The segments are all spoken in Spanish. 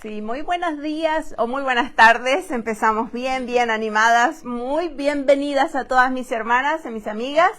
Sí, muy buenos días o muy buenas tardes. Empezamos bien animadas. Muy bienvenidas a todas mis hermanas y mis amigas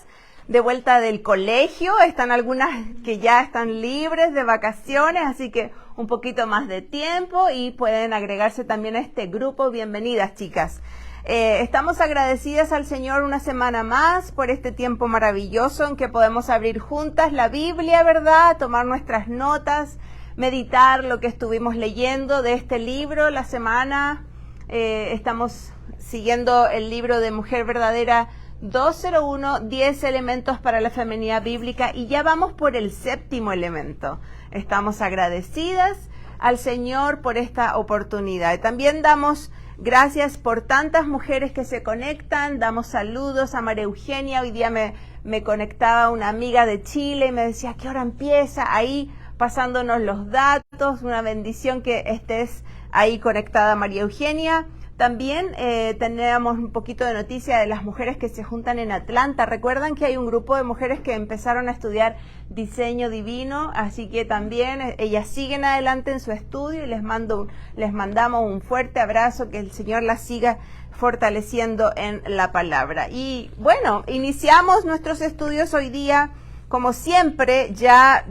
de vuelta del colegio. Están algunas que ya están libres de vacaciones, así que un poquito más de tiempo y pueden agregarse también a este grupo. Bienvenidas, chicas. Estamos agradecidas al Señor una semana más por este tiempo maravilloso en que podemos abrir juntas la Biblia, ¿verdad? Tomar nuestras notas, meditar lo que estuvimos leyendo de este libro la semana. Estamos siguiendo el libro de Mujer Verdadera 201, 10 elementos para la feminidad bíblica, y ya vamos por el 7º elemento. Estamos agradecidas al Señor por esta oportunidad. También damos gracias por tantas mujeres que se conectan. Damos saludos a María Eugenia. Hoy día me conectaba una amiga de Chile y me decía, ¿a qué hora empieza? Ahí pasándonos los datos. Una bendición que estés ahí conectada, María Eugenia. También tenemos un poquito de noticia de las mujeres que se juntan en Atlanta. Recuerdan que hay un grupo de mujeres que empezaron a estudiar diseño divino, así que también ellas siguen adelante en su estudio y les mandamos un fuerte abrazo, que el Señor las siga fortaleciendo en la palabra. Y bueno, iniciamos nuestros estudios hoy día, como siempre. Ya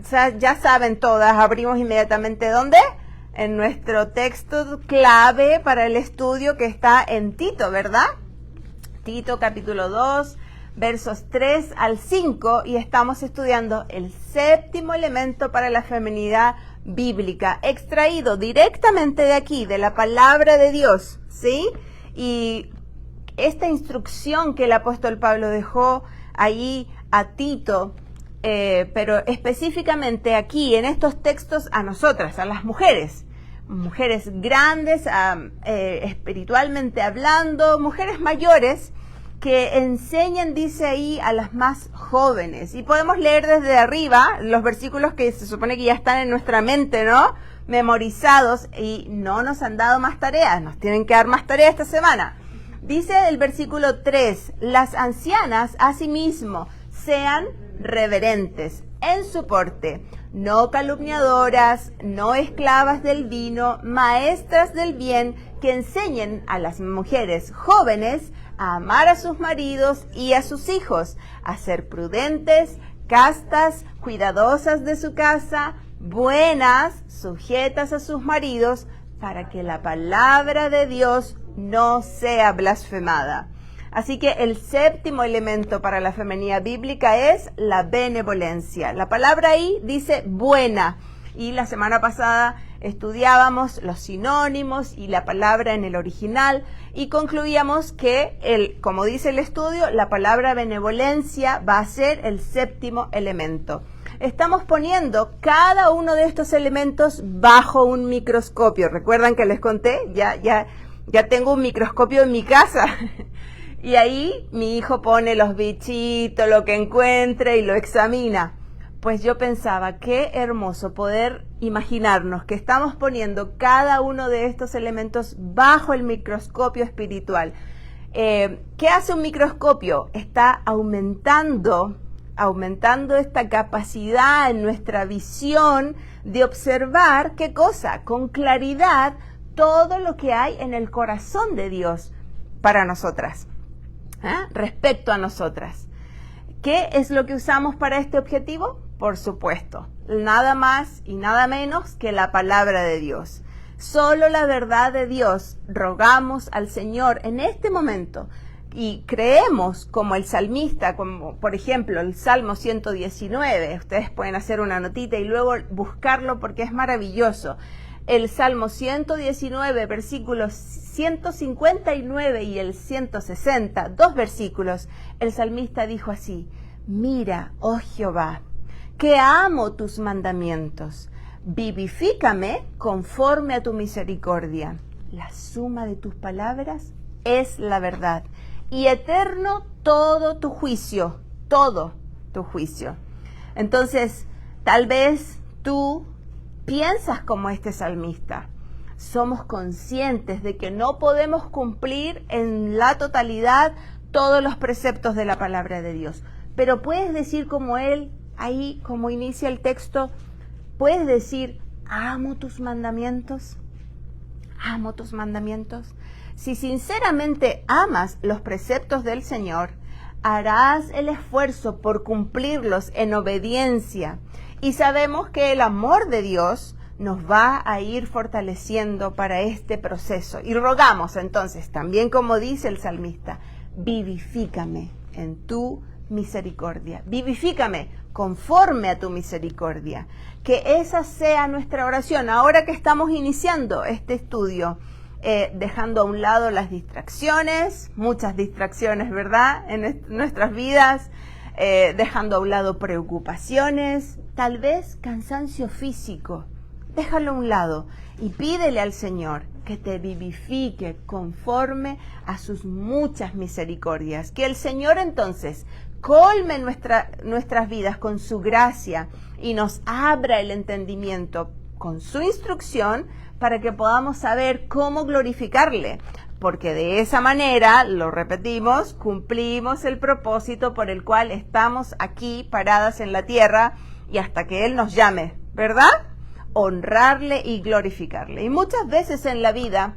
saben todas, abrimos inmediatamente ¿dónde? En nuestro texto clave para el estudio, que está en Tito, ¿verdad? Tito capítulo 2, versos 3 al 5, y estamos estudiando el 7º elemento para la feminidad bíblica, extraído directamente de aquí, de la palabra de Dios, ¿sí? Y esta instrucción que el apóstol Pablo dejó ahí a Tito, pero específicamente aquí en estos textos a nosotras, a las mujeres grandes, espiritualmente hablando, mujeres mayores que enseñan, dice ahí, a las más jóvenes. Y podemos leer desde arriba los versículos que se supone que ya están en nuestra mente, ¿no? Memorizados, y no nos han dado más tareas, nos tienen que dar más tareas esta semana. Dice el versículo 3, las ancianas asimismo sean reverentes en su porte, no calumniadoras, no esclavas del vino, maestras del bien, que enseñen a las mujeres jóvenes a amar a sus maridos y a sus hijos, a ser prudentes, castas, cuidadosas de su casa, buenas, sujetas a sus maridos, para que la palabra de Dios no sea blasfemada. Así que el 7º elemento para la feminidad bíblica es la benevolencia. La palabra ahí dice buena, y la semana pasada estudiábamos los sinónimos y la palabra en el original, y concluíamos que, como dice el estudio, la palabra benevolencia va a ser el 7º elemento. Estamos poniendo cada uno de estos elementos bajo un microscopio. ¿Recuerdan que les conté? Ya tengo un microscopio en mi casa. Y ahí mi hijo pone los bichitos, lo que encuentre, y lo examina. Pues yo pensaba, qué hermoso poder imaginarnos que estamos poniendo cada uno de estos elementos bajo el microscopio espiritual. ¿Qué hace un microscopio? Está aumentando esta capacidad en nuestra visión de observar, ¿qué cosa? Con claridad todo lo que hay en el corazón de Dios para nosotras. Respecto a nosotras. ¿Qué es lo que usamos para este objetivo? Por supuesto, nada más y nada menos que la palabra de Dios. Solo la verdad de Dios rogamos al Señor en este momento, y creemos como el salmista, como por ejemplo el Salmo 119. Ustedes pueden hacer una notita y luego buscarlo porque es maravilloso. El Salmo 119, versículos 159 y el 160, 2 versículos, el salmista dijo así: mira, oh Jehová, que amo tus mandamientos, vivifícame conforme a tu misericordia. La suma de tus palabras es la verdad, y eterno todo tu juicio. Entonces, tal vez tú piensas como este salmista. Somos conscientes de que no podemos cumplir en la totalidad todos los preceptos de la palabra de Dios. Pero puedes decir como él, ahí como inicia el texto, puedes decir, amo tus mandamientos. amo tus mandamientos. Si sinceramente amas los preceptos del Señor, harás el esfuerzo por cumplirlos en obediencia. Y sabemos que el amor de Dios nos va a ir fortaleciendo para este proceso. Y rogamos entonces, también como dice el salmista, vivifícame en tu misericordia. Vivifícame conforme a tu misericordia. Que esa sea nuestra oración. Ahora que estamos iniciando este estudio, dejando a un lado las distracciones, muchas distracciones, ¿verdad?, en nuestras vidas, dejando a un lado preocupaciones, tal vez cansancio físico. Déjalo a un lado y pídele al Señor que te vivifique conforme a sus muchas misericordias. Que el Señor entonces colme nuestras vidas con su gracia y nos abra el entendimiento con su instrucción para que podamos saber cómo glorificarle. Porque de esa manera, lo repetimos, cumplimos el propósito por el cual estamos aquí paradas en la tierra y hasta que Él nos llame, ¿verdad? Honrarle y glorificarle. Y muchas veces en la vida,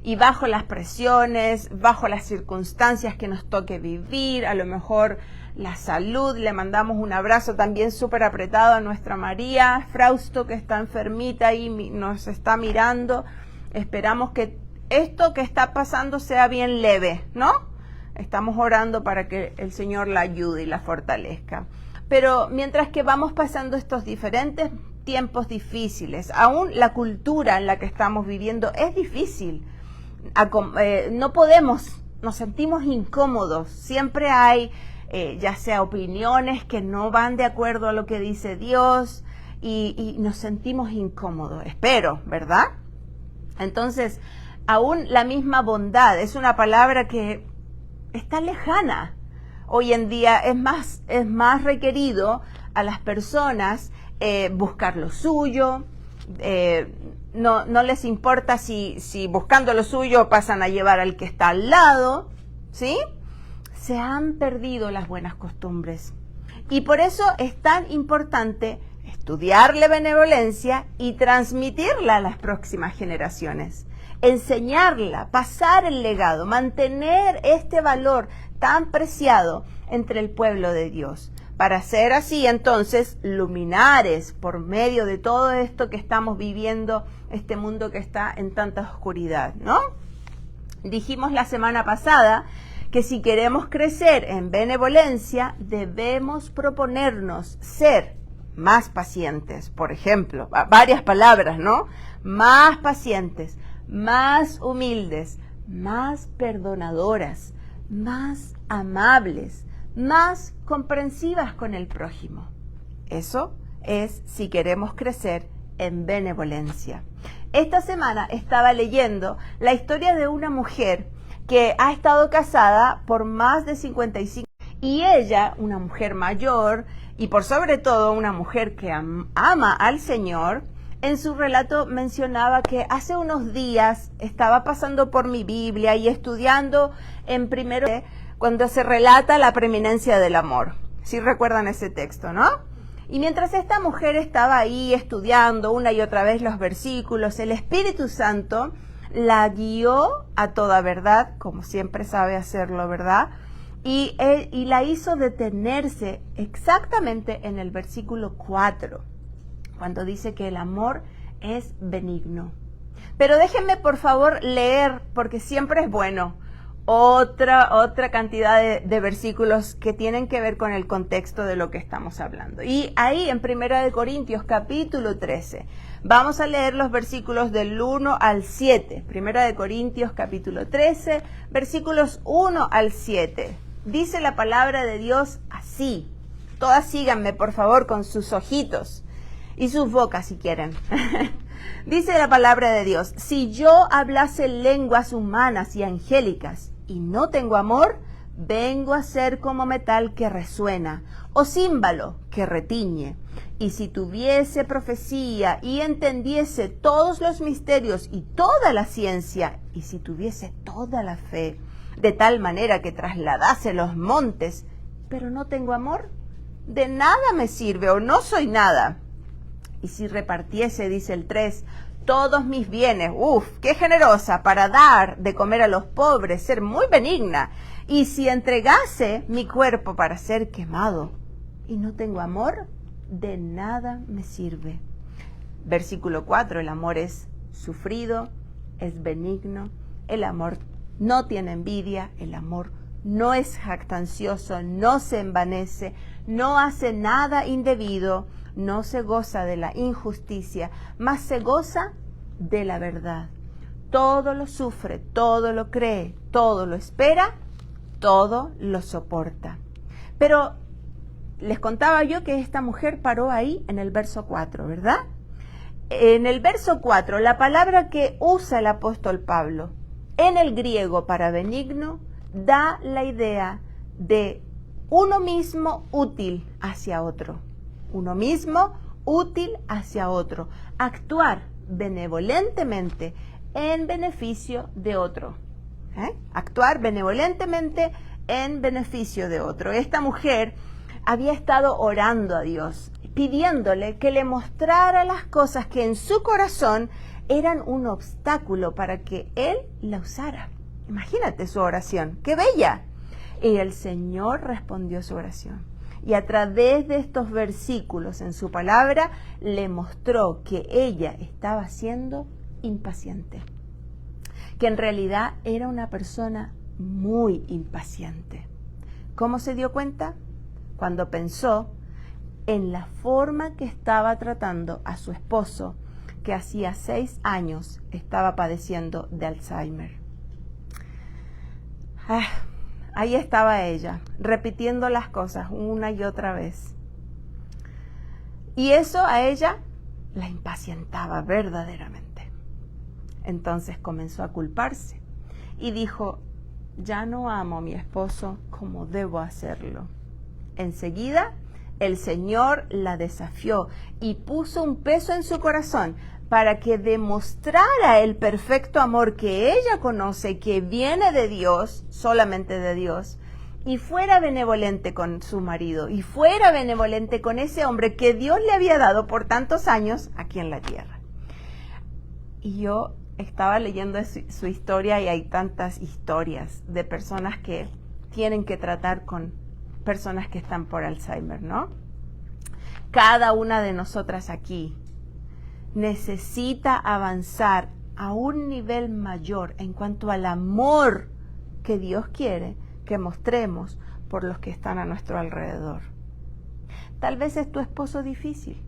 y bajo las presiones, bajo las circunstancias que nos toque vivir, a lo mejor la salud, le mandamos un abrazo también súper apretado a nuestra María Frausto, que está enfermita y nos está mirando. Esperamos que esto que está pasando sea bien leve, ¿no? Estamos orando para que el Señor la ayude y la fortalezca. Pero mientras que vamos pasando estos diferentes tiempos difíciles, aún la cultura en la que estamos viviendo es difícil. No podemos, nos sentimos incómodos. Siempre hay, ya sea opiniones que no van de acuerdo a lo que dice Dios y nos sentimos incómodos. Espero, ¿verdad? Entonces, aún la misma bondad es una palabra que está lejana. Hoy en día es más requerido a las personas buscar lo suyo. No les importa si buscando lo suyo pasan a llevar al que está al lado, ¿sí? Se han perdido las buenas costumbres. Y por eso es tan importante estudiarle benevolencia y transmitirla a las próximas generaciones. Enseñarla, pasar el legado, mantener este valor tan preciado entre el pueblo de Dios. Para ser así, entonces, luminares por medio de todo esto que estamos viviendo, este mundo que está en tanta oscuridad, ¿no? Dijimos la semana pasada que si queremos crecer en benevolencia, debemos proponernos ser más pacientes. Por ejemplo, varias palabras, ¿no? Más pacientes, más humildes, más perdonadoras, más amables, más comprensivas con el prójimo. Eso es si queremos crecer en benevolencia. Esta semana estaba leyendo la historia de una mujer que ha estado casada por más de 55 y ella, una mujer mayor y por sobre todo una mujer que ama al Señor, en su relato mencionaba que hace unos días estaba pasando por mi Biblia y estudiando en primero cuando se relata la preeminencia del amor. ¿Sí recuerdan ese texto, no? Y mientras esta mujer estaba ahí estudiando una y otra vez los versículos, el Espíritu Santo la guió a toda verdad, como siempre sabe hacerlo, ¿verdad? Y la hizo detenerse exactamente en el versículo 4, cuando dice que el amor es benigno. Pero déjenme por favor leer, porque siempre es bueno, otra cantidad de versículos que tienen que ver con el contexto de lo que estamos hablando. Y ahí en 1 Corintios capítulo 13, vamos a leer los versículos del 1 al 7. 1 Corintios capítulo 13, versículos 1 al 7. Dice la palabra de Dios así. Todas síganme por favor con sus ojitos y sus bocas si quieren. Dice la palabra de Dios: si yo hablase lenguas humanas y angélicas y no tengo amor, vengo a ser como metal que resuena o címbalo que retiñe. Y si tuviese profecía y entendiese todos los misterios y toda la ciencia, y si tuviese toda la fe, de tal manera que trasladase los montes, pero no tengo amor, de nada me sirve o no soy nada. Y si repartiese, dice el 3, todos mis bienes, qué generosa, para dar de comer a los pobres, ser muy benigna. Y si entregase mi cuerpo para ser quemado y no tengo amor, de nada me sirve. Versículo 4, el amor es sufrido, es benigno, el amor no tiene envidia, el amor no es jactancioso, no se envanece, no hace nada indebido, no se goza de la injusticia, mas se goza de la verdad. Todo lo sufre, todo lo cree, todo lo espera, todo lo soporta. Pero les contaba yo que esta mujer paró ahí en el verso 4, ¿verdad? En el verso 4, la palabra que usa el apóstol Pablo en el griego para benigno da la idea de uno mismo útil hacia otro. Uno mismo útil hacia otro. Actuar benevolentemente en beneficio de otro. Actuar benevolentemente en beneficio de otro. Esta mujer había estado orando a Dios, pidiéndole que le mostrara las cosas que en su corazón eran un obstáculo para que Él la usara. Imagínate su oración, ¡qué bella! Y el Señor respondió su oración. Y a través de estos versículos en su palabra, le mostró que ella estaba siendo impaciente. Que en realidad era una persona muy impaciente. ¿Cómo se dio cuenta? Cuando pensó en la forma que estaba tratando a su esposo, que hacía 6 años estaba padeciendo de Alzheimer. Ahí estaba ella, repitiendo las cosas una y otra vez. Y eso a ella la impacientaba verdaderamente. Entonces comenzó a culparse y dijo, ya no amo a mi esposo como debo hacerlo. Enseguida, el Señor la desafió y puso un peso en su corazón para que demostrara el perfecto amor que ella conoce, que viene de Dios, solamente de Dios, y fuera benevolente con su marido, y fuera benevolente con ese hombre que Dios le había dado por tantos años aquí en la tierra. Y yo estaba leyendo su historia y hay tantas historias de personas que tienen que tratar con personas que están por Alzheimer, ¿no? Cada una de nosotras aquí necesita avanzar a un nivel mayor en cuanto al amor que Dios quiere que mostremos por los que están a nuestro alrededor. Tal vez es tu esposo difícil,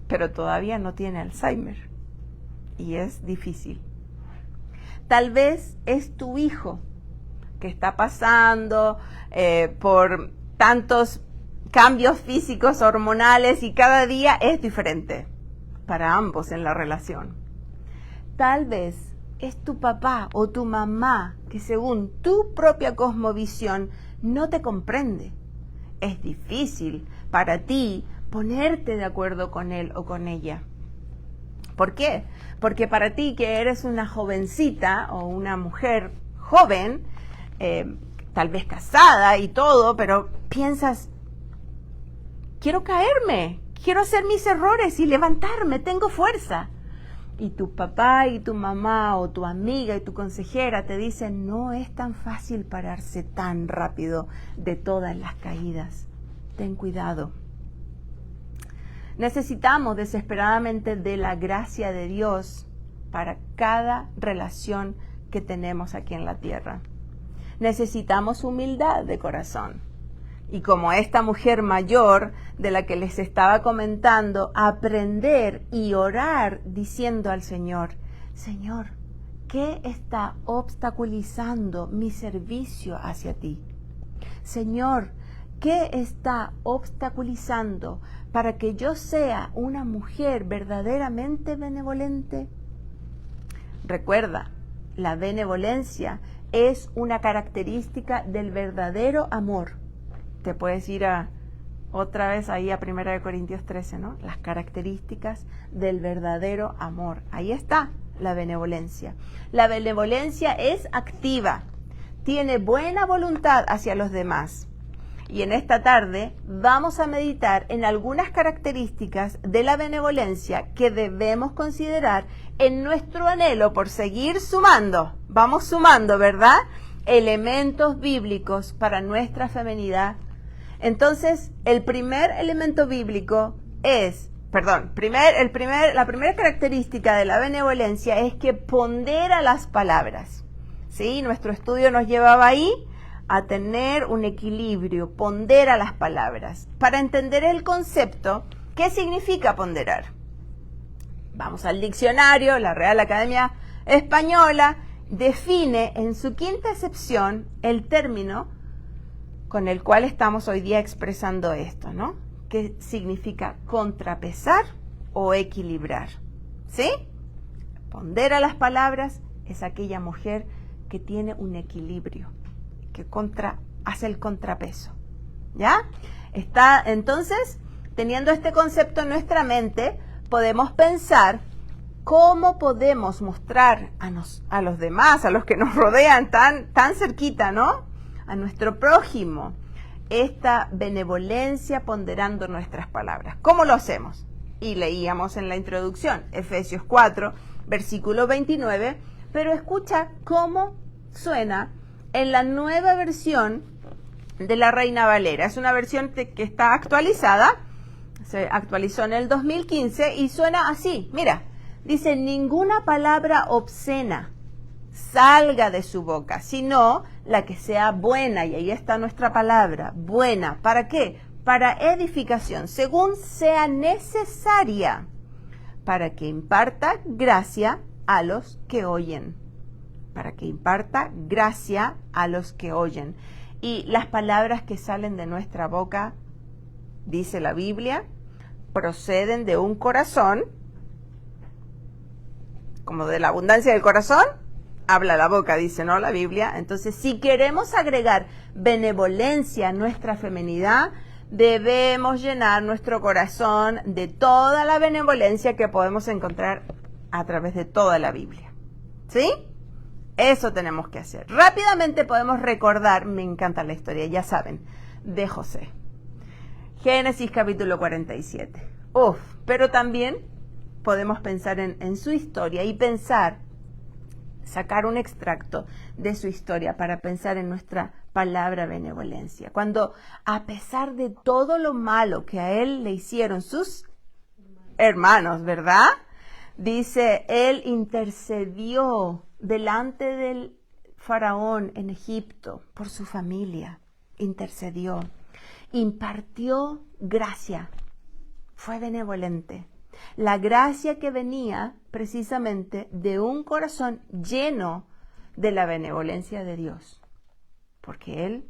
pero todavía no tiene Alzheimer y es difícil. Tal vez es tu hijo que está pasando por tantos cambios físicos, hormonales, y cada día es diferente para ambos en la relación. Tal vez es tu papá o tu mamá que según tu propia cosmovisión no te comprende. Es difícil para ti ponerte de acuerdo con él o con ella. ¿Por qué? Porque para ti, que eres una jovencita o una mujer joven, tal vez casada y todo, pero piensas, quiero caerme, quiero hacer mis errores y levantarme, tengo fuerza. Y tu papá y tu mamá o tu amiga y tu consejera te dicen, no es tan fácil pararse tan rápido de todas las caídas. Ten cuidado. Necesitamos desesperadamente de la gracia de Dios para cada relación que tenemos aquí en la tierra. Necesitamos humildad de corazón. Y como esta mujer mayor de la que les estaba comentando, aprender y orar diciendo al Señor, Señor, ¿qué está obstaculizando mi servicio hacia ti? Señor, ¿qué está obstaculizando para que yo sea una mujer verdaderamente benevolente? Recuerda, la benevolencia es una característica del verdadero amor. Te puedes ir otra vez ahí a 1 Corintios 13, ¿no? Las características del verdadero amor. Ahí está la benevolencia. La benevolencia es activa, tiene buena voluntad hacia los demás Y en esta tarde vamos a meditar en algunas características de la benevolencia que debemos considerar en nuestro anhelo por seguir sumando. Vamos sumando, ¿verdad? Elementos bíblicos para nuestra feminidad. Entonces, el primer elemento bíblico es, la primera característica de la benevolencia es que pondera las palabras. ¿Sí? Nuestro estudio nos llevaba ahí a tener un equilibrio, pondera las palabras. Para entender el concepto, ¿qué significa ponderar? Vamos al diccionario, la Real Academia Española define en su quinta acepción el término con el cual estamos hoy día expresando esto, ¿no? Que significa contrapesar o equilibrar, ¿sí? Pondera las palabras es aquella mujer que tiene un equilibrio, que hace el contrapeso, ¿ya? Entonces, teniendo este concepto en nuestra mente, podemos pensar cómo podemos mostrar a los demás, a los que nos rodean tan cerquita, ¿no? A nuestro prójimo, esta benevolencia ponderando nuestras palabras. ¿Cómo lo hacemos? Y leíamos en la introducción, Efesios 4, versículo 29, pero escucha cómo suena en la nueva versión de la Reina Valera. Es una versión que está actualizada, se actualizó en el 2015 y suena así. Mira, dice, ninguna palabra obscena salga de su boca, sino la que sea buena, y ahí está nuestra palabra, buena. ¿Para qué? Para edificación, según sea necesaria, para que imparta gracia a los que oyen. Para que imparta gracia a los que oyen. Y las palabras que salen de nuestra boca, dice la Biblia, proceden de un corazón, como de la abundancia del corazón, habla la boca, dice, ¿no? La Biblia. Entonces, si queremos agregar benevolencia a nuestra feminidad, debemos llenar nuestro corazón de toda la benevolencia que podemos encontrar a través de toda la Biblia. ¿Sí? Eso tenemos que hacer. Rápidamente podemos recordar, me encanta la historia, ya saben, de José. Génesis capítulo 47. Pero también podemos pensar en su historia y sacar un extracto de su historia para pensar en nuestra palabra benevolencia. Cuando, a pesar de todo lo malo que a él le hicieron sus hermanos, ¿verdad? Dice, él intercedió delante del faraón en Egipto por su familia, intercedió, impartió gracia, fue benevolente. La gracia que venía precisamente de un corazón lleno de la benevolencia de Dios, porque él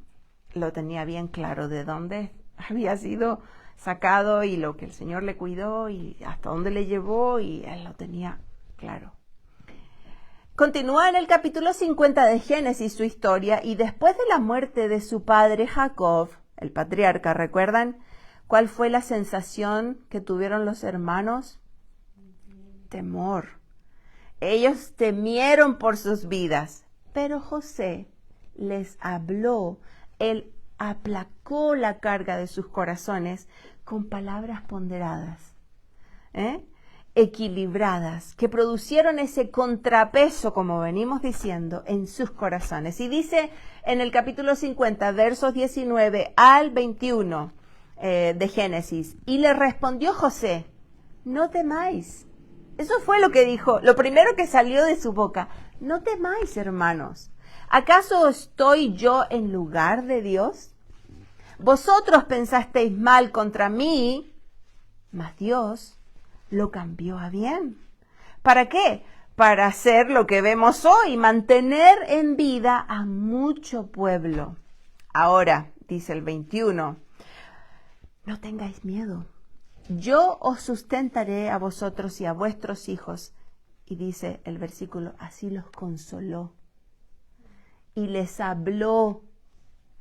lo tenía bien claro de dónde había sido sacado y lo que el Señor le cuidó y hasta dónde le llevó, y él lo tenía claro. Continúa en el capítulo 50 de Génesis su historia, y después de la muerte de su padre Jacob, el patriarca, ¿recuerdan cuál fue la sensación que tuvieron los hermanos? Temor. Ellos temieron por sus vidas, pero José les habló, él aplacó la carga de sus corazones con palabras ponderadas, equilibradas, que producieron ese contrapeso, como venimos diciendo, en sus corazones. Y dice en el capítulo 50, versos 19 al 21 de Génesis, y le respondió José, no temáis. Eso fue lo que dijo, lo primero que salió de su boca. No temáis, hermanos. ¿Acaso estoy yo en lugar de Dios? Vosotros pensasteis mal contra mí, mas Dios lo cambió a bien. ¿Para qué? Para hacer lo que vemos hoy, mantener en vida a mucho pueblo. Ahora, dice el 21, no tengáis miedo. Yo os sustentaré a vosotros y a vuestros hijos. Y dice el versículo, así los consoló y les habló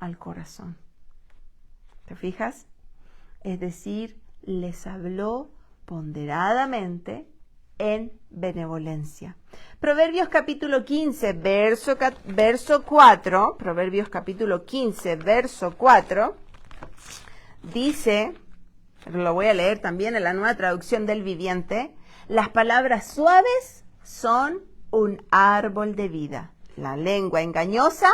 al corazón. ¿Te fijas? Es decir, les habló ponderadamente en benevolencia. Proverbios capítulo 15, verso 4. Proverbios capítulo 15, verso 4. dice, lo voy a leer también en la Nueva Traducción del Viviente, las palabras suaves son un árbol de vida. La lengua engañosa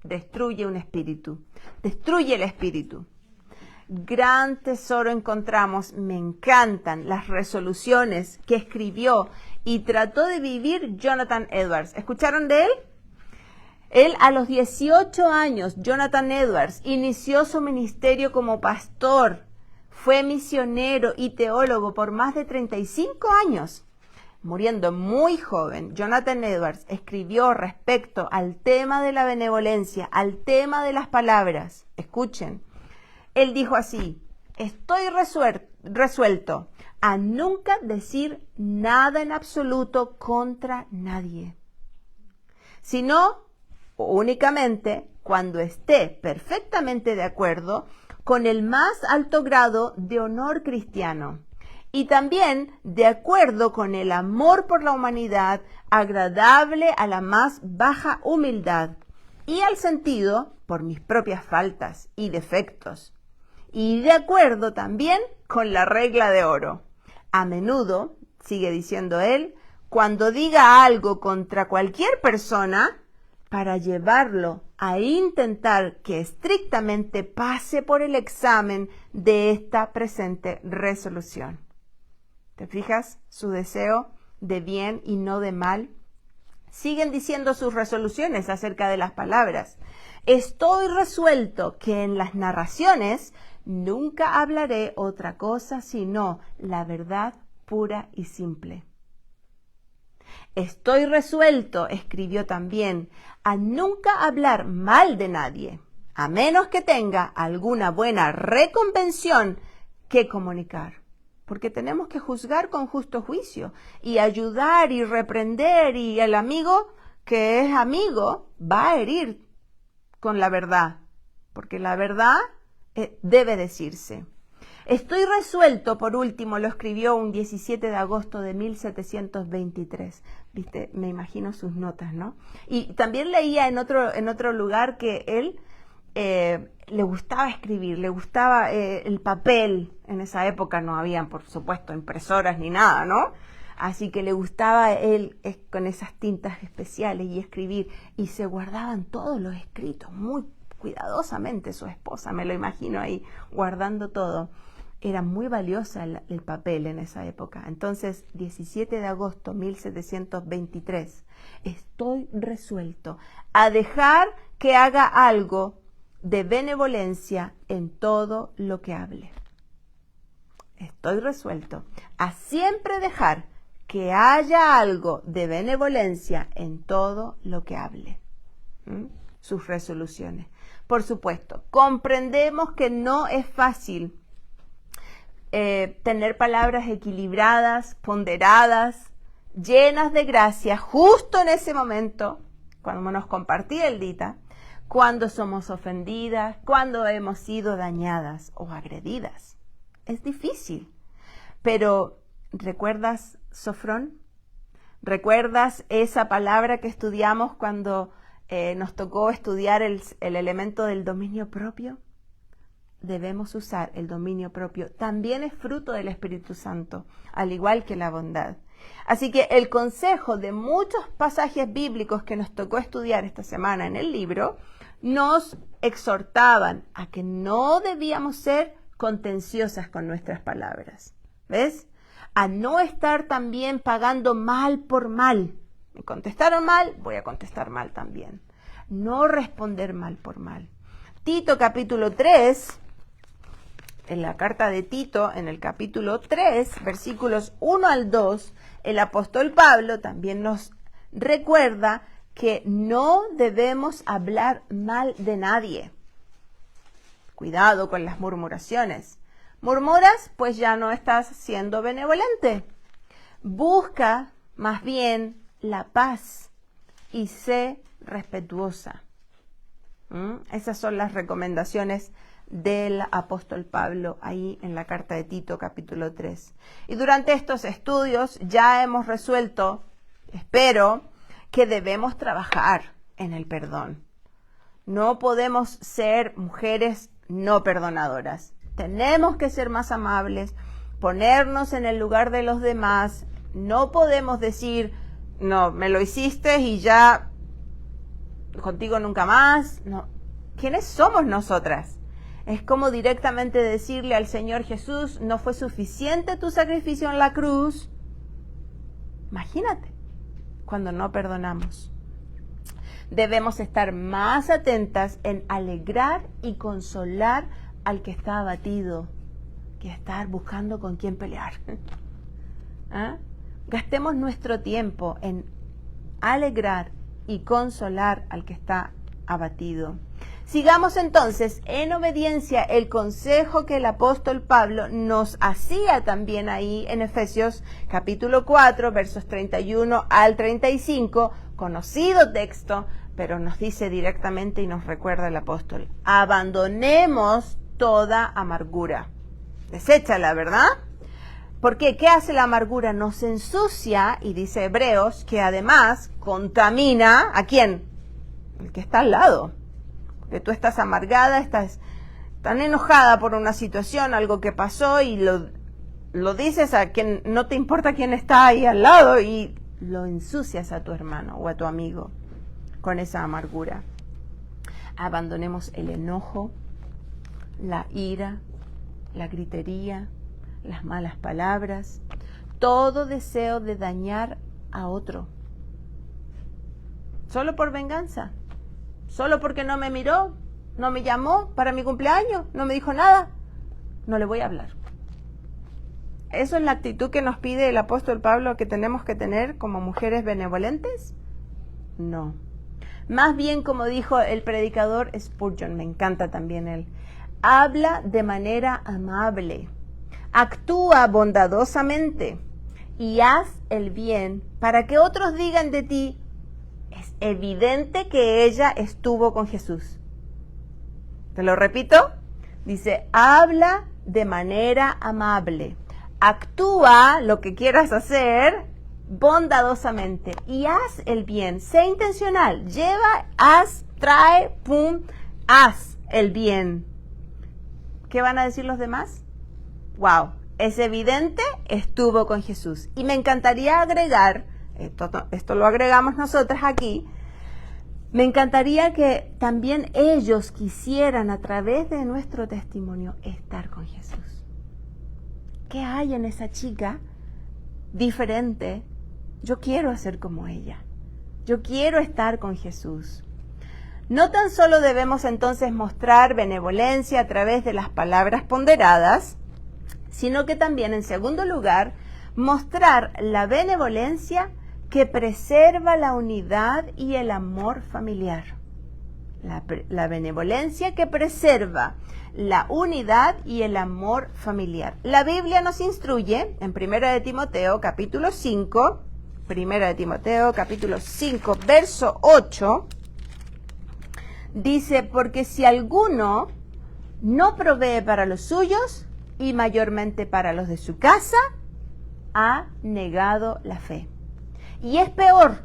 destruye un espíritu, destruye el espíritu. Gran tesoro encontramos, me encantan las resoluciones que escribió y trató de vivir Jonathan Edwards. ¿Escucharon de él? Él a los 18 años, Jonathan Edwards, inició su ministerio como pastor, fue misionero y teólogo por más de 35 años. Muriendo muy joven, Jonathan Edwards escribió respecto al tema de la benevolencia, al tema de las palabras. Escuchen, él dijo así: estoy resuelto a nunca decir nada en absoluto contra nadie, sino únicamente cuando esté perfectamente de acuerdo con el más alto grado de honor cristiano y también de acuerdo con el amor por la humanidad agradable a la más baja humildad y al sentido por mis propias faltas y defectos, y de acuerdo también con la regla de oro. A menudo, sigue diciendo él, cuando diga algo contra cualquier persona, para llevarlo a intentar que estrictamente pase por el examen de esta presente resolución. ¿Te fijas? Su deseo de bien y no de mal. Siguen diciendo sus resoluciones acerca de las palabras. Estoy resuelto que en las narraciones nunca hablaré otra cosa sino la verdad pura y simple. Estoy resuelto, escribió también, a nunca hablar mal de nadie, a menos que tenga alguna buena reconvención que comunicar. Porque tenemos que juzgar con justo juicio y ayudar y reprender, y el amigo que es amigo va a herir con la verdad, porque la verdad debe decirse. Estoy resuelto, por último, lo escribió un 17 de agosto de 1723. Viste, me imagino sus notas, ¿no? Y también leía en otro lugar que él le gustaba escribir, le gustaba el papel. En esa época no habían, por supuesto, impresoras ni nada, ¿no? Así que le gustaba él con esas tintas especiales y escribir. Y se guardaban todos los escritos muy cuidadosamente. Su esposa, me lo imagino ahí, guardando todo. Era muy valiosa el papel en esa época. Entonces, 17 de agosto 1723, estoy resuelto a dejar que haga algo de benevolencia en todo lo que hable. Estoy resuelto a siempre dejar que haya algo de benevolencia en todo lo que hable. Sus resoluciones. Por supuesto, comprendemos que no es fácil tener palabras equilibradas, ponderadas, llenas de gracia, justo en ese momento, cuando nos compartía el Dita, cuando somos ofendidas, cuando hemos sido dañadas o agredidas. Es difícil, pero ¿recuerdas Sofrón? ¿Recuerdas esa palabra que estudiamos cuando nos tocó estudiar el elemento del dominio propio? Debemos usar el dominio propio. También es fruto del Espíritu Santo, al igual que la bondad. Así que el consejo de muchos pasajes bíblicos que nos tocó estudiar esta semana en el libro, nos exhortaban a que no debíamos ser contenciosas con nuestras palabras. ¿Ves? A no estar también pagando mal por mal. Me contestaron mal, voy a contestar mal también. No responder mal por mal. Tito capítulo 3, en la carta de Tito, en el capítulo 3, versículos 1 al 2, el apóstol Pablo también nos recuerda que no debemos hablar mal de nadie. Cuidado con las murmuraciones. ¿Murmuras? Pues ya no estás siendo benevolente. Busca más bien la paz y sé respetuosa. Esas son las recomendaciones del apóstol Pablo ahí en la carta de Tito capítulo 3. Y durante estos estudios ya hemos resuelto, espero, que debemos trabajar en el perdón. No podemos ser mujeres no perdonadoras. tenemos que ser más amables, ponernos en el lugar de los demás. No podemos decir, no, me lo hiciste y ya contigo nunca más. No. ¿Quiénes somos nosotras? Es como directamente decirle al Señor Jesús, no fue suficiente tu sacrificio en la cruz. Imagínate, cuando no perdonamos. Debemos estar más atentas en alegrar y consolar al que está abatido, que estar buscando con quién pelear. ¿Ah? Gastemos nuestro tiempo en alegrar y consolar al que está abatido. Sigamos entonces en obediencia el consejo que el apóstol Pablo nos hacía también ahí en Efesios capítulo 4, versos 31 al 35, conocido texto, pero nos dice directamente y nos recuerda el apóstol, abandonemos toda amargura. Deséchala, ¿verdad? Porque ¿qué hace la amargura? Nos ensucia, y dice Hebreos, que además contamina, ¿a quién? El que está al lado. Que tú estás amargada, estás tan enojada por una situación, algo que pasó, y lo dices a quien no te importa quién está ahí al lado, y lo ensucias a tu hermano o a tu amigo con esa amargura. Abandonemos el enojo, la ira, la gritería, las malas palabras, todo deseo de dañar a otro. Solo por venganza. Solo porque no me miró, no me llamó para mi cumpleaños, no me dijo nada, no le voy a hablar. ¿Eso es la actitud que nos pide el apóstol Pablo que tenemos que tener como mujeres benevolentes? No. Más bien, como dijo el predicador Spurgeon, me encanta también él, habla de manera amable, actúa bondadosamente y haz el bien para que otros digan de ti, es evidente que ella estuvo con Jesús. Te lo repito, dice, habla de manera amable, actúa lo que quieras hacer bondadosamente y haz el bien, sé intencional, lleva, haz, trae, pum, haz el bien. ¿Qué van a decir los demás? Wow, es evidente, estuvo con Jesús. Y me encantaría agregar, esto lo agregamos nosotras aquí, me encantaría que también ellos quisieran a través de nuestro testimonio estar con Jesús. ¿Qué hay en esa chica diferente? Yo quiero ser como ella. Yo quiero estar con Jesús. No tan solo debemos entonces mostrar benevolencia a través de las palabras ponderadas, sino que también, en segundo lugar, mostrar la benevolencia que preserva la unidad y el amor familiar. La benevolencia que preserva la unidad y el amor familiar. La Biblia nos instruye en 1 de Timoteo capítulo 5, 1 de Timoteo capítulo 5, verso 8, dice, porque si alguno no provee para los suyos y mayormente para los de su casa, ha negado la fe. Y es peor,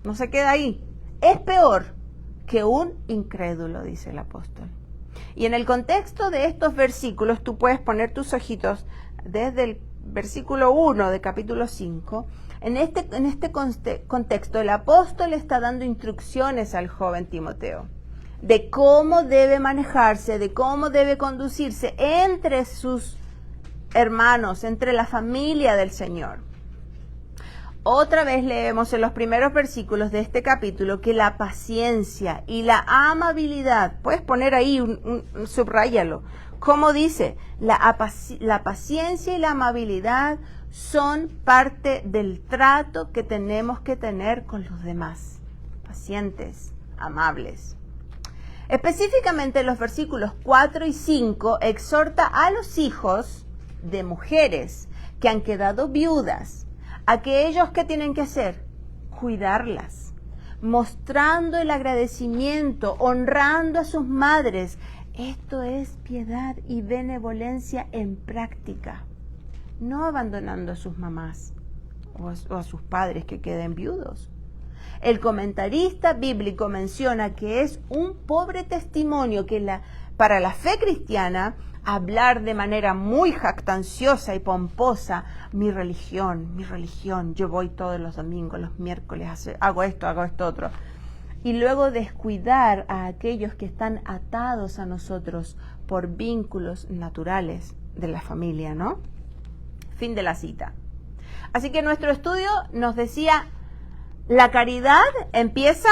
no se queda ahí, es peor que un incrédulo, dice el apóstol. Y en el contexto de estos versículos, tú puedes poner tus ojitos desde el versículo 1 de capítulo 5. En este contexto, el apóstol está dando instrucciones al joven Timoteo de cómo debe manejarse, de cómo debe conducirse entre sus hermanos, entre la familia del Señor. Otra vez leemos en los primeros versículos de este capítulo que la paciencia y la amabilidad, puedes poner ahí, subráyalo, como dice, la paciencia y la amabilidad son parte del trato que tenemos que tener con los demás, pacientes, amables. Específicamente los versículos 4 y 5 exhorta a los hijos de mujeres que han quedado viudas, a que ellos, ¿qué tienen que hacer? Cuidarlas, mostrando el agradecimiento, honrando a sus madres. Esto es piedad y benevolencia en práctica, no abandonando a sus mamás o a sus padres que queden viudos. El comentarista bíblico menciona que es un pobre testimonio que para la fe cristiana hablar de manera muy jactanciosa y pomposa, mi religión, yo voy todos los domingos, los miércoles, hago esto otro. Y luego descuidar a aquellos que están atados a nosotros por vínculos naturales de la familia, ¿no? Fin de la cita. Así que nuestro estudio nos decía, la caridad empieza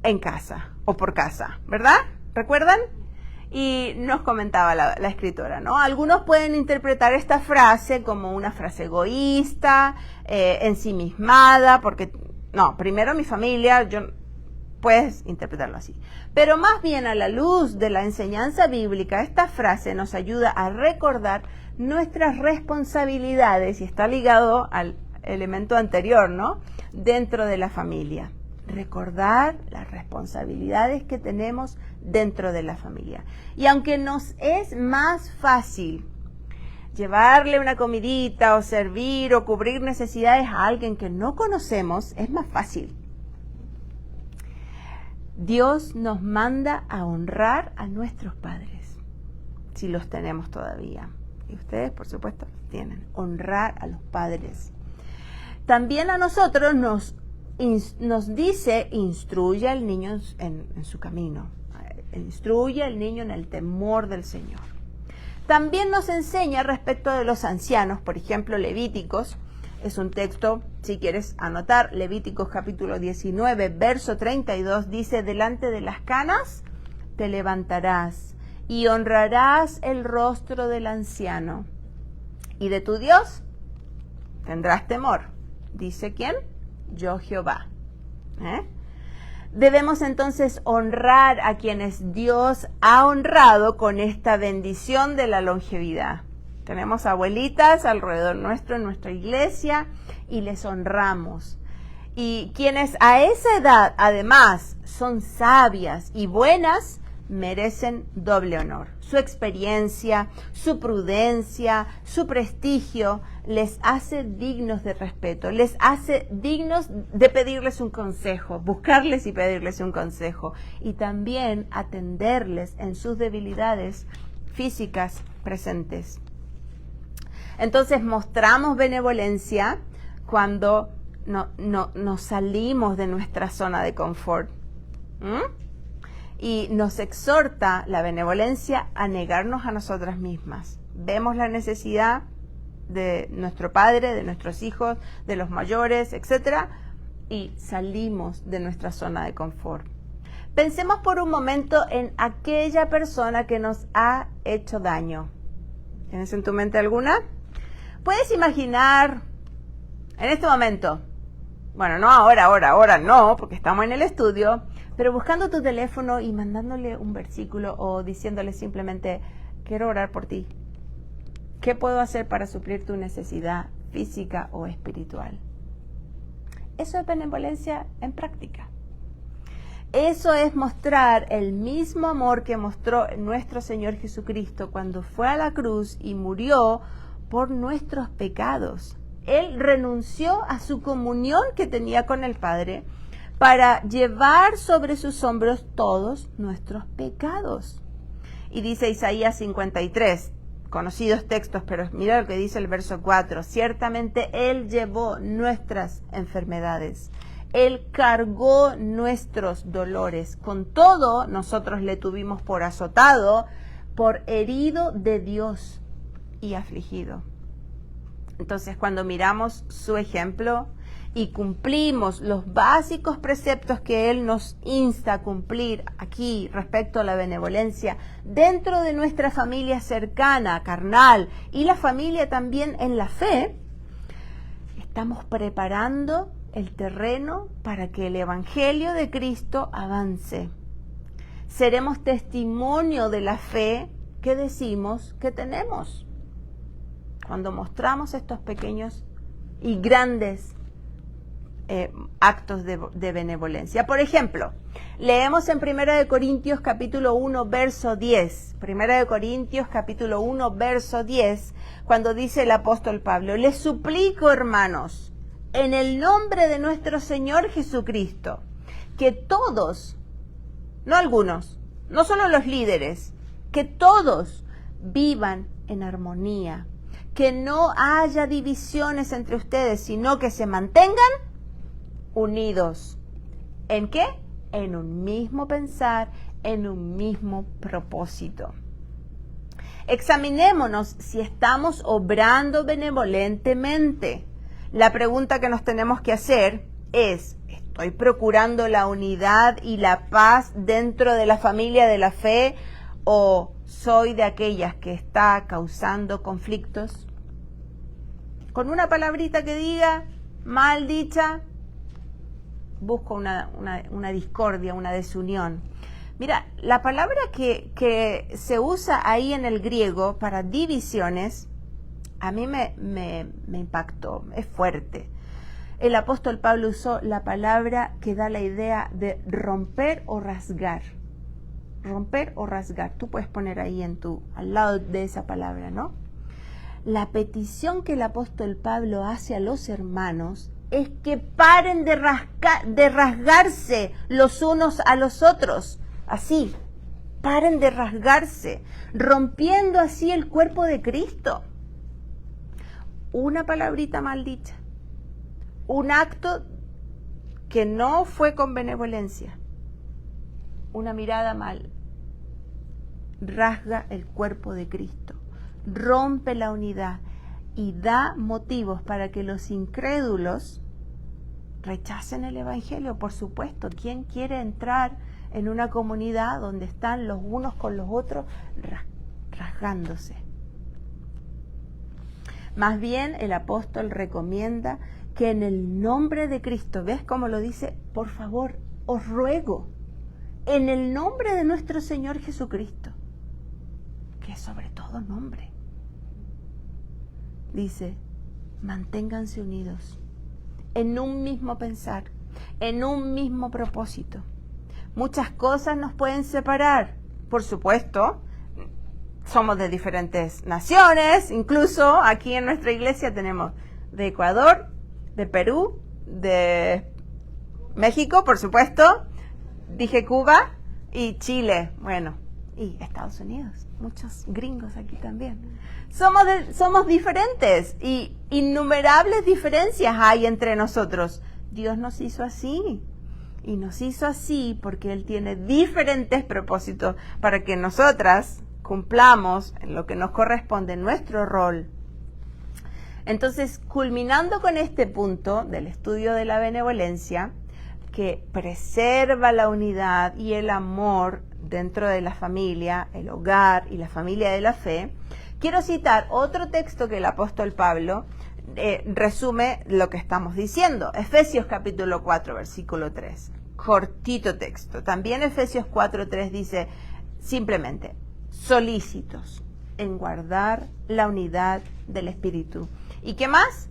en casa o por casa, ¿verdad? ¿Recuerdan? Y nos comentaba la escritora, ¿no? Algunos pueden interpretar esta frase como una frase egoísta, ensimismada, porque, no, primero mi familia, puedes interpretarlo así. Pero más bien a la luz de la enseñanza bíblica, esta frase nos ayuda a recordar nuestras responsabilidades, y está ligado al elemento anterior, ¿no? Dentro de la familia. Recordar las responsabilidades que tenemos dentro de la familia. Y aunque nos es más fácil llevarle una comidita o servir o cubrir necesidades a alguien que no conocemos, es más fácil. Dios nos manda a honrar a nuestros padres, si los tenemos todavía. Y ustedes, por supuesto, los tienen. Honrar a los padres. También a nosotros nos dice, instruye al niño en su camino. Instruye al niño en el temor del Señor. También nos enseña respecto de los ancianos, por ejemplo, Levíticos. Es un texto, si quieres anotar, Levíticos capítulo 19, verso 32, dice, delante de las canas te levantarás y honrarás el rostro del anciano. Y de tu Dios tendrás temor. ¿Dice quién? Yo Jehová. Debemos entonces honrar a quienes Dios ha honrado con esta bendición de la longevidad. Tenemos abuelitas alrededor nuestro en nuestra iglesia y les honramos. Y quienes a esa edad, además, son sabias y buenas, merecen doble honor. Su experiencia, su prudencia, su prestigio les hace dignos de respeto, les hace dignos de pedirles un consejo, buscarles y pedirles un consejo, y también atenderles en sus debilidades físicas presentes. Entonces mostramos benevolencia cuando nos salimos de nuestra zona de confort. Y nos exhorta la benevolencia a negarnos a nosotras mismas. Vemos la necesidad de nuestro padre, de nuestros hijos, de los mayores, etc. Y salimos de nuestra zona de confort. Pensemos por un momento en aquella persona que nos ha hecho daño. ¿Tienes en tu mente alguna? ¿Puedes imaginar en este momento? Bueno, no ahora no, porque estamos en el estudio, pero buscando tu teléfono y mandándole un versículo o diciéndole simplemente, quiero orar por ti. ¿Qué puedo hacer para suplir tu necesidad física o espiritual? Eso es benevolencia en práctica. Eso es mostrar el mismo amor que mostró nuestro Señor Jesucristo cuando fue a la cruz y murió por nuestros pecados. Él renunció a su comunión que tenía con el Padre para llevar sobre sus hombros todos nuestros pecados. Y dice Isaías 53, conocidos textos, pero mira lo que dice el verso 4, ciertamente Él llevó nuestras enfermedades, Él cargó nuestros dolores, con todo nosotros le tuvimos por azotado, por herido de Dios y afligido. Entonces, cuando miramos su ejemplo y cumplimos los básicos preceptos que Él nos insta a cumplir aquí respecto a la benevolencia dentro de nuestra familia cercana, carnal, y la familia también en la fe, estamos preparando el terreno para que el Evangelio de Cristo avance. Seremos testimonio de la fe que decimos que tenemos. Cuando mostramos estos pequeños y grandes actos de benevolencia. Por ejemplo, leemos en 1 Corintios capítulo 1, verso 10. 1 Corintios capítulo 1, verso 10, cuando dice el apóstol Pablo, les suplico, hermanos, en el nombre de nuestro Señor Jesucristo, que todos, no algunos, no solo los líderes, que todos vivan en armonía, que no haya divisiones entre ustedes, sino que se mantengan unidos. ¿En qué? En un mismo pensar, en un mismo propósito. Examinémonos si estamos obrando benevolentemente. La pregunta que nos tenemos que hacer es, ¿estoy procurando la unidad y la paz dentro de la familia de la fe o soy de aquellas que está causando conflictos? Con una palabrita que diga, mal dicha, busco una discordia, una desunión. Mira, la palabra que se usa ahí en el griego para divisiones, a mí me impactó, es fuerte. El apóstol Pablo usó la palabra que da la idea de romper o rasgar. Romper o rasgar. Tú puedes poner ahí al lado de esa palabra, ¿no? La petición que el apóstol Pablo hace a los hermanos es que paren de rasgarse los unos a los otros. Así, paren de rasgarse, rompiendo así el cuerpo de Cristo. Una palabrita mal dicha, un acto que no fue con benevolencia, una mirada mal, rasga el cuerpo de Cristo, rompe la unidad y da motivos para que los incrédulos rechacen el evangelio. Por supuesto, ¿quién quiere entrar en una comunidad donde están los unos con los otros rasgándose? Más bien, el apóstol recomienda que en el nombre de Cristo, ¿ves cómo lo dice? Por favor, os ruego, en el nombre de nuestro Señor Jesucristo, que es sobre todo nombre, dice, manténganse unidos, en un mismo pensar, en un mismo propósito. Muchas cosas nos pueden separar, por supuesto, somos de diferentes naciones, incluso aquí en nuestra iglesia tenemos de Ecuador, de Perú, de México, por supuesto, dije Cuba y Chile, bueno, y Estados Unidos, muchos gringos aquí también. Somos diferentes y innumerables diferencias hay entre nosotros. Dios nos hizo así. Y nos hizo así porque Él tiene diferentes propósitos para que nosotras cumplamos en lo que nos corresponde, nuestro rol. Entonces, culminando con este punto del estudio de la benevolencia, que preserva la unidad y el amor dentro de la familia, el hogar y la familia de la fe, quiero citar otro texto que el apóstol Pablo resume lo que estamos diciendo. Efesios capítulo 4, versículo 3. Cortito texto. También Efesios 4:3 dice simplemente, solícitos en guardar la unidad del Espíritu. ¿Y qué más?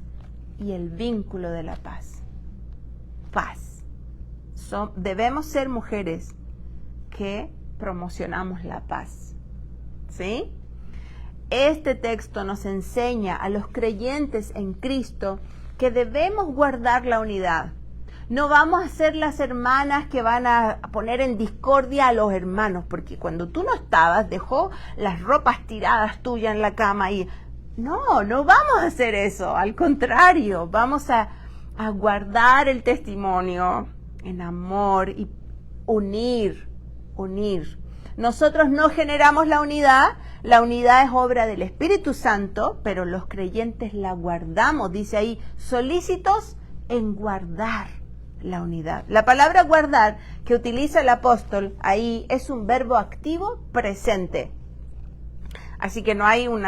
Y el vínculo de la paz. Paz. Debemos ser mujeres que promocionamos la paz. ¿Sí? Este texto nos enseña a los creyentes en Cristo que debemos guardar la unidad. No vamos a ser las hermanas que van a poner en discordia a los hermanos, porque cuando tú no estabas, dejó las ropas tiradas tuyas en la cama y no vamos a hacer eso. Al contrario, vamos a guardar el testimonio en amor y unir. Nosotros no generamos la unidad es obra del Espíritu Santo, pero los creyentes la guardamos, dice ahí, solícitos en guardar la unidad. La palabra guardar que utiliza el apóstol ahí es un verbo activo presente. Así que no hay un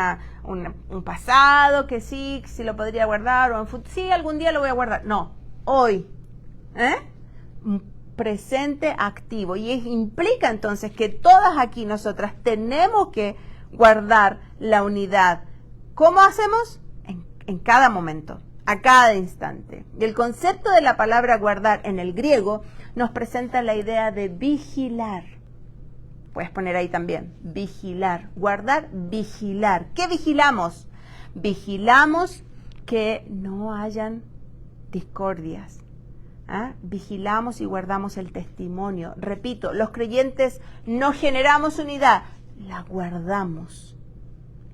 pasado que sí lo podría guardar, o sí, algún día lo voy a guardar. No, hoy. Presente activo. Y implica entonces que todas aquí nosotras tenemos que guardar la unidad. ¿Cómo hacemos? En cada momento, a cada instante. Y el concepto de la palabra guardar en el griego nos presenta la idea de vigilar. Puedes poner ahí también, vigilar. Guardar, vigilar. ¿Qué vigilamos? Vigilamos que no hayan discordias. Vigilamos y guardamos el testimonio. Repito, los creyentes no generamos unidad, la guardamos.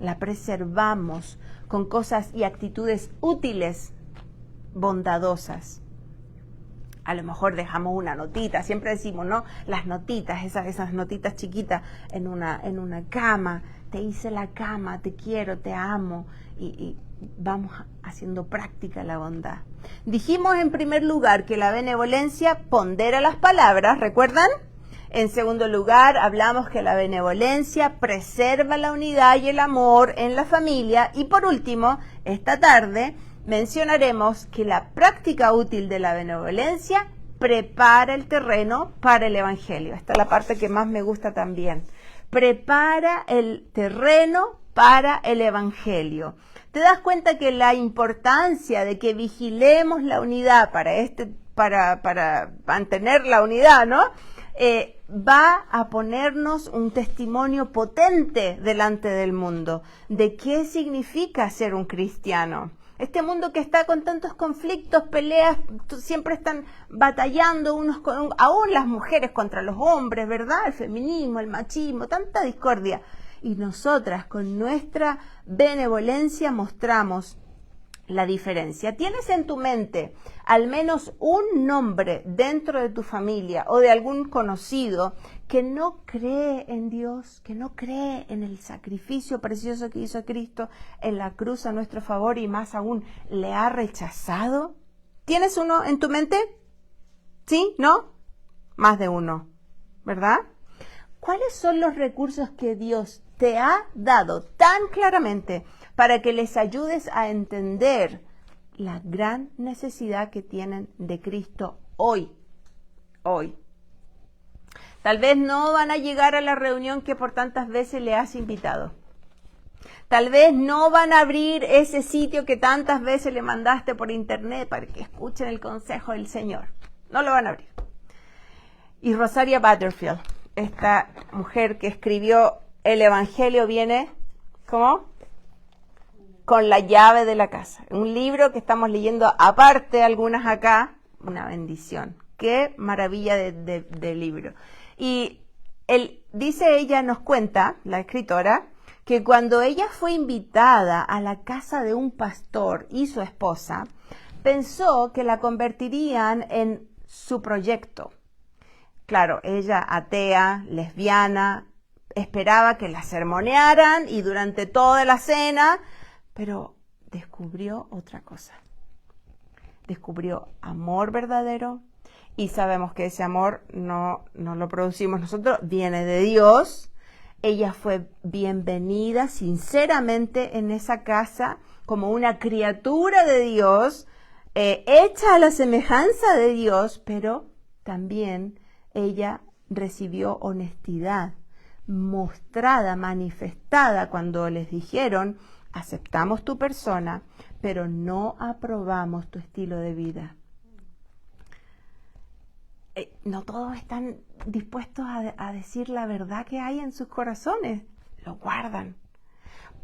la preservamos con cosas y actitudes útiles, bondadosas. A lo mejor dejamos una notita, siempre decimos, ¿no? Las notitas, esas notitas chiquitas en una cama. Te hice la cama, te quiero, te amo. Y vamos haciendo práctica la bondad. Dijimos en primer lugar que la benevolencia pondera las palabras, ¿recuerdan? En segundo lugar, hablamos que la benevolencia preserva la unidad y el amor en la familia. Y por último, esta tarde mencionaremos que la práctica útil de la benevolencia prepara el terreno para el Evangelio. Esta es la parte que más me gusta también. Prepara el terreno para el Evangelio. ¿Te das cuenta que la importancia de que vigilemos la unidad para mantener la unidad, ¿no? Va a ponernos un testimonio potente delante del mundo de qué significa ser un cristiano. Este mundo que está con tantos conflictos, peleas, siempre están batallando aún las mujeres contra los hombres, ¿verdad? El feminismo, el machismo, tanta discordia. Y nosotras con nuestra benevolencia mostramos la diferencia. ¿Tienes en tu mente al menos un nombre dentro de tu familia o de algún conocido que no cree en Dios, que no cree en el sacrificio precioso que hizo Cristo en la cruz a nuestro favor y más aún le ha rechazado? ¿Tienes uno en tu mente? ¿Sí? ¿No? Más de uno, ¿verdad? ¿Cuáles son los recursos que Dios te ha dado tan claramente para que les ayudes a entender la gran necesidad que tienen de Cristo hoy? Hoy. Tal vez no van a llegar a la reunión que por tantas veces le has invitado. Tal vez no van a abrir ese sitio que tantas veces le mandaste por internet para que escuchen el consejo del Señor. No lo van a abrir. Y Rosaria Butterfield, esta mujer que escribió El Evangelio viene, ¿cómo? Con la llave de la casa. Un libro que estamos leyendo aparte, algunas acá, una bendición. Qué maravilla de libro. Y dice ella, nos cuenta, la escritora, que cuando ella fue invitada a la casa de un pastor y su esposa, pensó que la convertirían en su proyecto. Claro, ella atea, lesbiana, esperaba que la sermonearan y durante toda la cena, pero descubrió otra cosa. Descubrió amor verdadero y sabemos que ese amor no lo producimos nosotros, viene de Dios. Ella fue bienvenida sinceramente en esa casa como una criatura de Dios, hecha a la semejanza de Dios, pero también ella recibió honestidad mostrada, manifestada cuando les dijeron: aceptamos tu persona, pero no aprobamos tu estilo de vida. No todos están dispuestos a decir la verdad que hay en sus corazones, lo guardan.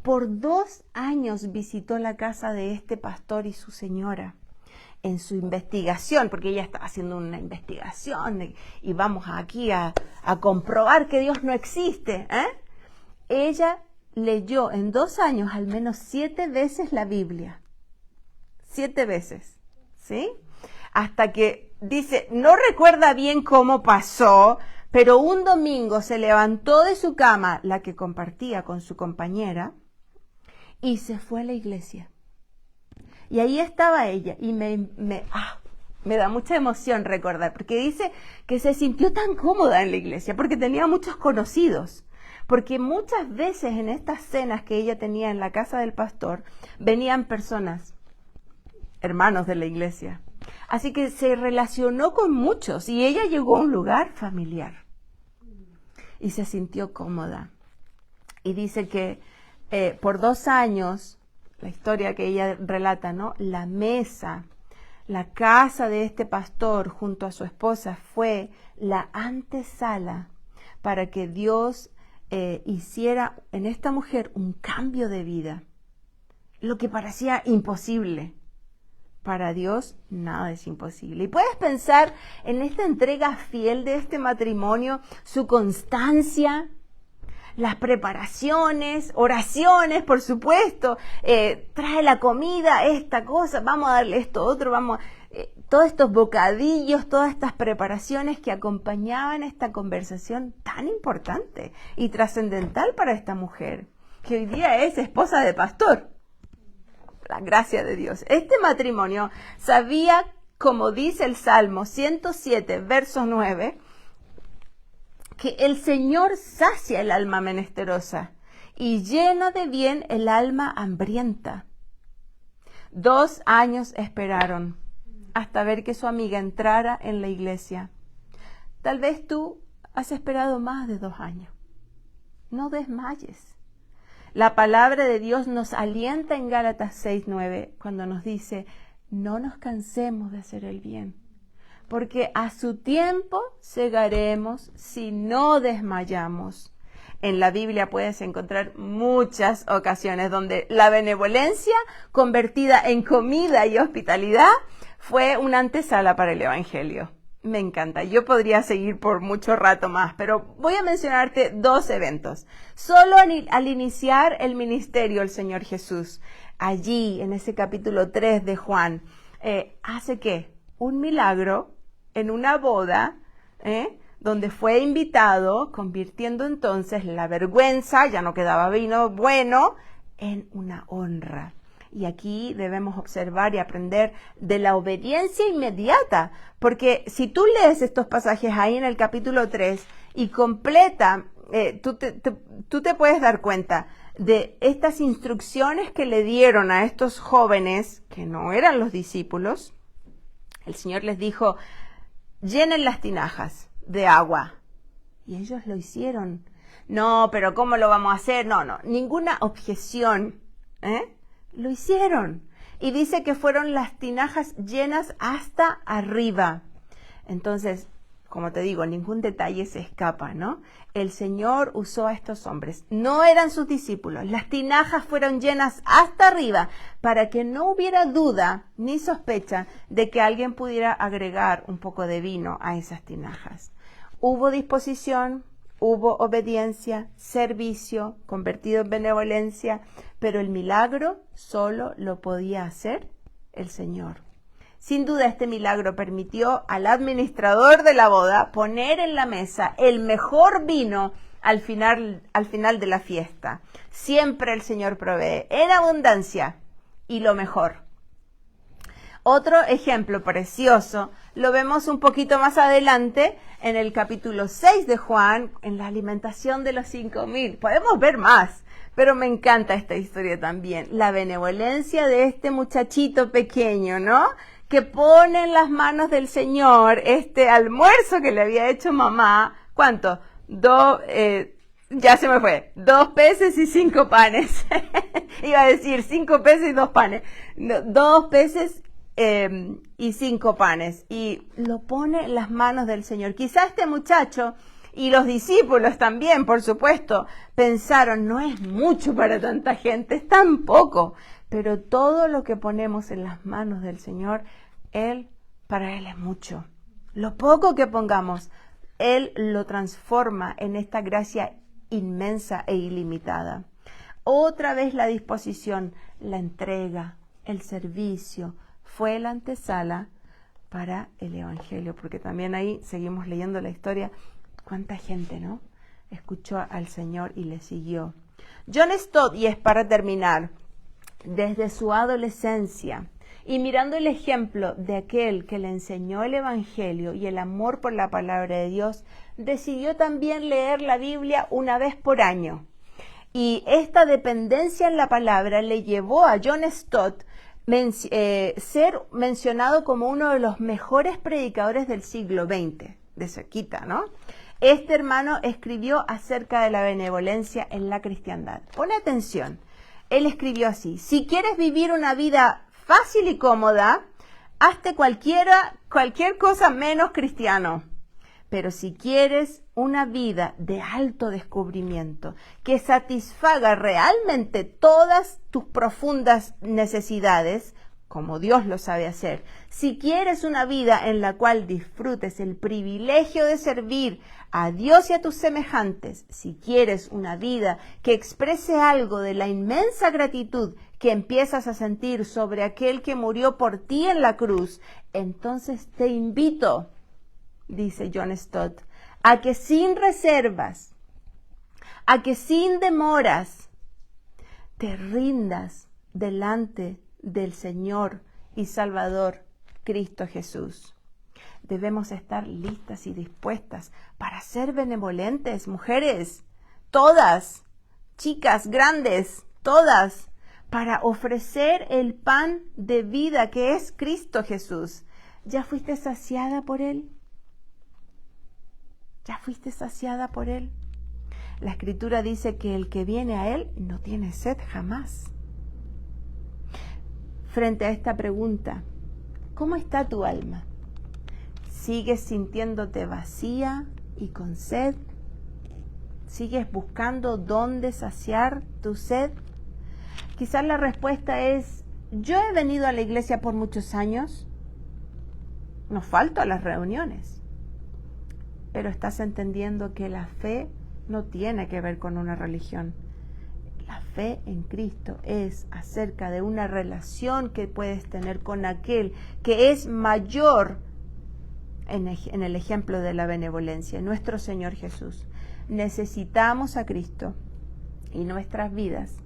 Por 2 años visitó la casa de este pastor y su señora en su investigación, porque ella estaba haciendo una investigación y vamos aquí a comprobar que Dios no existe. Ella leyó en 2 años al menos 7 veces la Biblia. 7 veces, ¿sí? Hasta que dice, no recuerda bien cómo pasó, pero un domingo se levantó de su cama, la que compartía con su compañera, y se fue a la iglesia. Y ahí estaba ella, y me da mucha emoción recordar, porque dice que se sintió tan cómoda en la iglesia, porque tenía muchos conocidos. Porque muchas veces en estas cenas que ella tenía en la casa del pastor, venían personas, hermanos de la iglesia. Así que se relacionó con muchos y ella llegó a un lugar familiar. Y se sintió cómoda. Y dice que por 2 años, la historia que ella relata, ¿no? La mesa, la casa de este pastor junto a su esposa fue la antesala para que Dios hiciera en esta mujer un cambio de vida. Lo que parecía imposible. Para Dios nada es imposible. Y puedes pensar en esta entrega fiel de este matrimonio, su constancia, las preparaciones, oraciones, por supuesto, trae la comida, esta cosa, vamos a darle esto otro, todos estos bocadillos, todas estas preparaciones que acompañaban esta conversación tan importante y trascendental para esta mujer, que hoy día es esposa de pastor. La gracia de Dios. Este matrimonio sabía, como dice el Salmo 107, verso 9, que el Señor sacia el alma menesterosa y llena de bien el alma hambrienta. 2 años esperaron hasta ver que su amiga entrara en la iglesia. Tal vez tú has esperado más de 2 años. No desmayes. La palabra de Dios nos alienta en Gálatas 6:9 cuando nos dice, no nos cansemos de hacer el bien, porque a su tiempo segaremos si no desmayamos. En la Biblia puedes encontrar muchas ocasiones donde la benevolencia convertida en comida y hospitalidad fue una antesala para el Evangelio. Me encanta. Yo podría seguir por mucho rato más, pero voy a mencionarte 2 eventos. Solo al iniciar el ministerio el Señor Jesús, allí en ese capítulo 3 de Juan, hace ¿qué? Un milagro en una boda, donde fue invitado, convirtiendo entonces la vergüenza, ya no quedaba vino bueno, en una honra. Y aquí debemos observar y aprender de la obediencia inmediata, porque si tú lees estos pasajes ahí en el capítulo 3 y completa, tú te puedes dar cuenta de estas instrucciones que le dieron a estos jóvenes, que no eran los discípulos. El Señor les dijo, llenen las tinajas de agua. Y ellos lo hicieron. No, pero ¿cómo lo vamos a hacer? No, ninguna objeción, Lo hicieron. Y dice que fueron las tinajas llenas hasta arriba. Entonces, como te digo, ningún detalle se escapa, ¿no? El Señor usó a estos hombres. No eran sus discípulos. Las tinajas fueron llenas hasta arriba para que no hubiera duda ni sospecha de que alguien pudiera agregar un poco de vino a esas tinajas. Hubo disposición, hubo obediencia, servicio, convertido en benevolencia, pero el milagro solo lo podía hacer el Señor. Sin duda este milagro permitió al administrador de la boda poner en la mesa el mejor vino al final de la fiesta. Siempre el Señor provee en abundancia y lo mejor. Otro ejemplo precioso lo vemos un poquito más adelante en el capítulo 6 de Juan, en la alimentación de los 5,000. Podemos ver más, pero me encanta esta historia también. La benevolencia de este muchachito pequeño, ¿no? Que pone en las manos del Señor este almuerzo que le había hecho mamá. ¿Cuánto? Ya se me fue. 2 peces y 5 panes. Iba a decir 5 peces y 2 panes. 2 peces y 5 panes. Y lo pone en las manos del Señor. Quizá este muchacho y los discípulos también, por supuesto, pensaron, no es mucho para tanta gente, es tan poco. Pero todo lo que ponemos en las manos del Señor, para Él es mucho. Lo poco que pongamos, Él lo transforma en esta gracia inmensa e ilimitada. Otra vez la disposición, la entrega, el servicio, fue la antesala para el Evangelio, porque también ahí seguimos leyendo la historia. ¿Cuánta gente, no? Escuchó al Señor y le siguió. John Stott, y es para terminar, desde su adolescencia y mirando el ejemplo de aquel que le enseñó el Evangelio y el amor por la palabra de Dios, decidió también leer la Biblia una vez por año. Y esta dependencia en la palabra le llevó a John Stott ser mencionado como uno de los mejores predicadores del siglo XX, de cerquita, ¿no? Este hermano escribió acerca de la benevolencia en la cristiandad. Pone atención. Él escribió así: si quieres vivir una vida fácil y cómoda, hazte cualquier cosa menos cristiano. Pero si quieres una vida de alto descubrimiento, que satisfaga realmente todas tus profundas necesidades, como Dios lo sabe hacer. Si quieres una vida en la cual disfrutes el privilegio de servir a Dios y a tus semejantes, si quieres una vida que exprese algo de la inmensa gratitud que empiezas a sentir sobre aquel que murió por ti en la cruz, entonces te invito, dice John Stott, a que sin reservas, a que sin demoras, te rindas delante del Señor y Salvador Cristo Jesús. Debemos estar listas y dispuestas para ser benevolentes, mujeres, todas, chicas, grandes, todas, para ofrecer el pan de vida que es Cristo Jesús. ¿Ya fuiste saciada por Él? ¿Ya fuiste saciada por Él? La Escritura dice que el que viene a Él no tiene sed jamás. Frente a esta pregunta, ¿cómo está tu alma? ¿Sigues sintiéndote vacía y con sed? ¿Sigues buscando dónde saciar tu sed? Quizás la respuesta es, yo he venido a la iglesia por muchos años, no falto a las reuniones, pero estás entendiendo que la fe no tiene que ver con una religión. La fe en Cristo es acerca de una relación que puedes tener con aquel que es mayor en el ejemplo de la benevolencia, nuestro Señor Jesús. Necesitamos a Cristo y nuestras vidas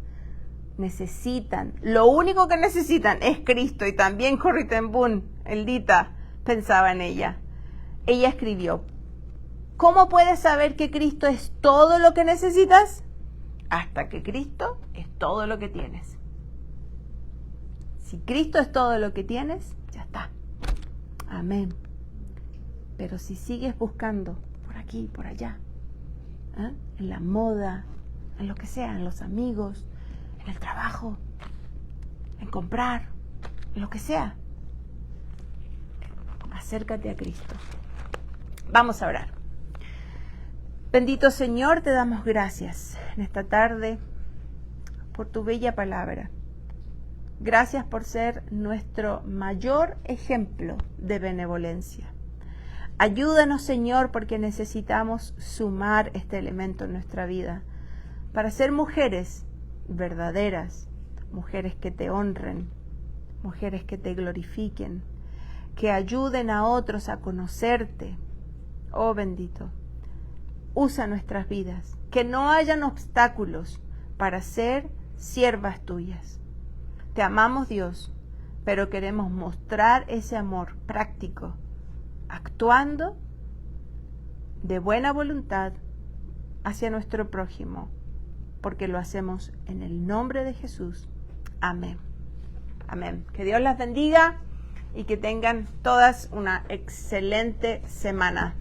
necesitan, lo único que necesitan es Cristo. Y también Corrie ten Boom, Eldita, pensaba en ella. Ella escribió, ¿cómo puedes saber que Cristo es todo lo que necesitas? Hasta que Cristo es todo lo que tienes. Si Cristo es todo lo que tienes, ya está. Amén. Pero si sigues buscando por aquí, por allá, en la moda, en lo que sea, en los amigos, en el trabajo, en comprar, en lo que sea, acércate a Cristo. Vamos a orar. Bendito Señor, te damos gracias en esta tarde por tu bella palabra. Gracias por ser nuestro mayor ejemplo de benevolencia. Ayúdanos, Señor, porque necesitamos sumar este elemento en nuestra vida para ser mujeres verdaderas, mujeres que te honren, mujeres que te glorifiquen, que ayuden a otros a conocerte. Oh bendito, usa nuestras vidas, que no hayan obstáculos para ser siervas tuyas. Te amamos, Dios, pero queremos mostrar ese amor práctico, actuando de buena voluntad hacia nuestro prójimo, porque lo hacemos en el nombre de Jesús. Amén. Amén. Que Dios las bendiga y que tengan todas una excelente semana.